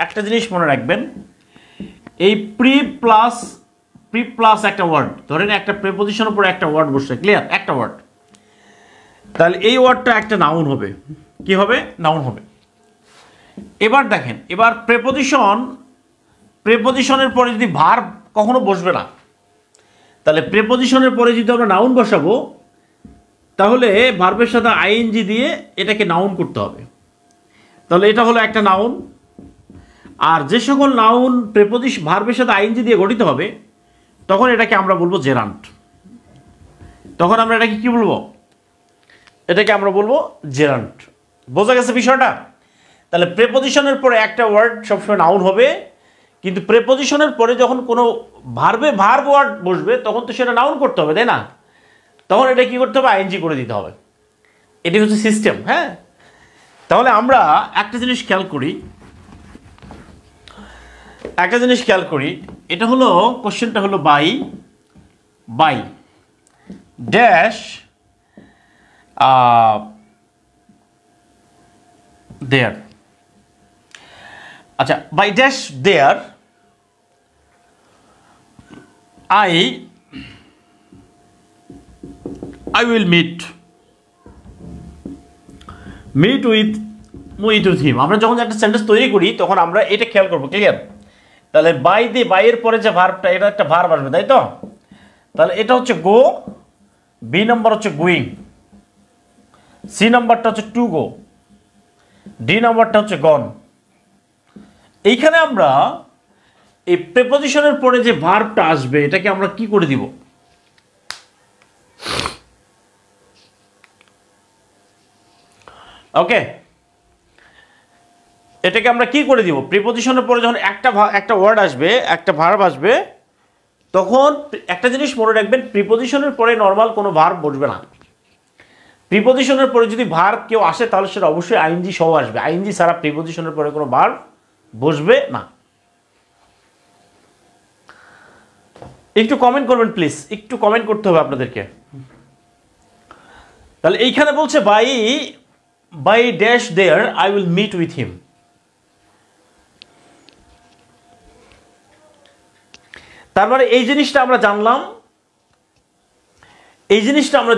একটা জিনিস মনে রাখবেন, এই প্রি প্লাস একটা ওয়ার্ড, ধরেন একটা প্রিপজিশনের উপরে একটা ওয়ার্ড বসছে, ক্লিয়ার, একটা ওয়ার্ড, তাহলে এই ওয়ার্ডটা একটা নাউন হবে। কি হবে? নাউন হবে। এবার দেখেন, এবার প্রিপজিশনের পরে যদি ভার্ব কখনো বসবে না, তাহলে প্রিপজিশনের পরে যদি আমরা নাউন বসাবো, তাহলে ভার্বের সাথে আইএনজি দিয়ে এটাকে নাউন করতে হবে। তাহলে এটা হলো একটা নাউন। আর যে সকল নাউন ভার্বের সাথে আইএনজি দিয়ে গঠিত হবে, তখন এটাকে আমরা বলবো জেরান্ট। তখন আমরা এটাকে কি বলবো? এটাকে আমরা বলবো জেরান্ট। বোঝা গেছে বিষয়টা? তাহলে প্রিপজিশনের পরে একটা ওয়ার্ড সবসময় নাউন হবে, কিন্তু প্রিপজিশনের পরে যখন কোনো ভার্ব ওয়ার্ড বসবে, তখন তো সেটা নাউন করতে হবে, তাই না? তখন এটা কি করতে হবে? আইএনজি করে দিতে হবে। এটি হচ্ছে সিস্টেম। হ্যাঁ, তাহলে আমরা একটা জিনিস খেয়াল করি, এটা হলো কোশ্চেনটা হলো বাই ড্যাশ দেয়ার। আচ্ছা, by dash there I will meet with him। আমরা যখন একটা সেন্টেন্স তৈরি করি, তখন আমরা এটা খেয়াল করবো, ক্লিয়ার? তাহলে বাইয়ের পরে যে ভার্বটা, এটা একটা ভার্ব আসবে, তাই তো? তাহলে এটা হচ্ছে গো, বি নাম্বার হচ্ছে গোয়িং, সি নাম্বারটা হচ্ছে টু গো, ডি নাম্বারটা হচ্ছে গন। এইখানে আমরা এই প্রিপজিশনের পরে যে ভার্বটা আসবে, এটাকে আমরা কি করে দিব? ওকে, এটাকে আমরা কি করে দিব? প্রিপজিশনের পরে যখন একটা ওয়ার্ড আসবে, একটা ভার্ব আসবে, তখন একটা জিনিস মনে রাখবেন, প্রিপজিশনের পরে নর্মাল কোনো ভার্ব বসবে না। প্রিপজিশনের পরে যদি ভার্ব কেউ আসে, তাহলে সেটা অবশ্যই আইএনজি সহ আসবে। আইএনজি ছাড়া প্রিপজিশনের পরে কোনো ভার্ব বসবে না। একটু কমেন্ট করবেন প্লিজ, একটু কমেন্ট করতে হবে আপনাদেরকে। তাহলে এইখানে বলছে by dash there I will meet with him. তার মানে এই জিনিসটা আমরা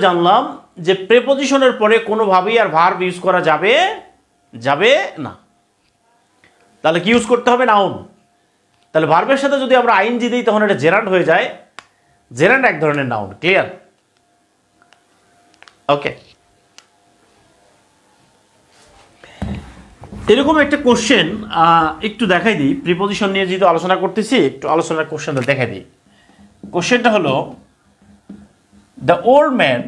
জানলাম যে প্রিপজিশনের পরে কোনোভাবেই আর ভার্ব ইউজ করা যাবে না। তাহলে কি ইউজ করতে হবে? নাউন। তাহলে ভার্বের সাথে যদি আমরা আইএনজি দিই, তখন এটা জেরান্ট হয়ে যায়। জেরান্ট এক ধরনের নাউন, ক্লিয়ার? ওকে, এরকম একটা কোশ্চেন একটু দেখাই দিই। প্রিপজিশন নিয়ে যেহেতু আলোচনা করতেছি, একটু আলোচনার কোশ্চেনটা দেখাই দিই। কোশ্চেনটা হলো, the old man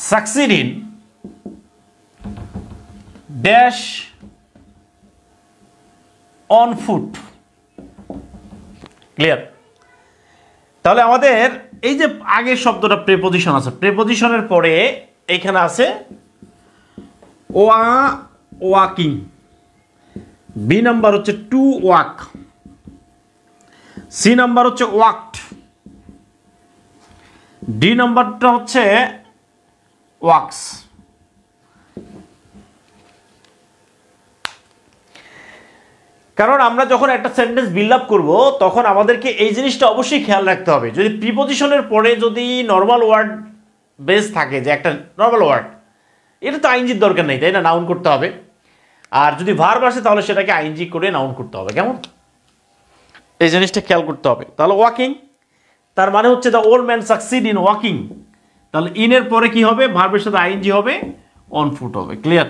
succeed in dash on foot। Clear? তাহলে আমাদের এই যে আগের শব্দটা প্রিপজিশন আছে, প্রিপজিশনের পরে এইখানে আছে ওয়াকিং, বি নাম্বার হচ্ছে টু ওয়াক, সি নাম্বার হচ্ছে ওয়াকড, ডি নাম্বারটা হচ্ছে ওয়াক্স। কারণ আমরা যখন একটা সেন্টেন্স বিল্ড আপ করবো, তখন আমাদেরকে এই জিনিসটা অবশ্যই খেয়াল রাখতে হবে। যদি প্রিপজিশনের পরে যদি নর্মাল ওয়ার্ড বেস থাকে, যে একটা নর্মাল ওয়ার্ড, এটা তো আইএনজির দরকার নেই, তাই না? নাউন করতে হবে। আর যদি ভার্ব আসে, তাহলে সেটাকে আইএনজি করে নাউন করতে হবে। কেমন? এই জিনিসটা খেয়াল করতে হবে। তাহলে ওয়াকিং, তার মানে হচ্ছে the old man succeed in walking. তাহলে ইনের পরে কি হবে? ভার্বের সাথে আইএনজি হবে, অন ফুট হবে। ক্লিয়ার?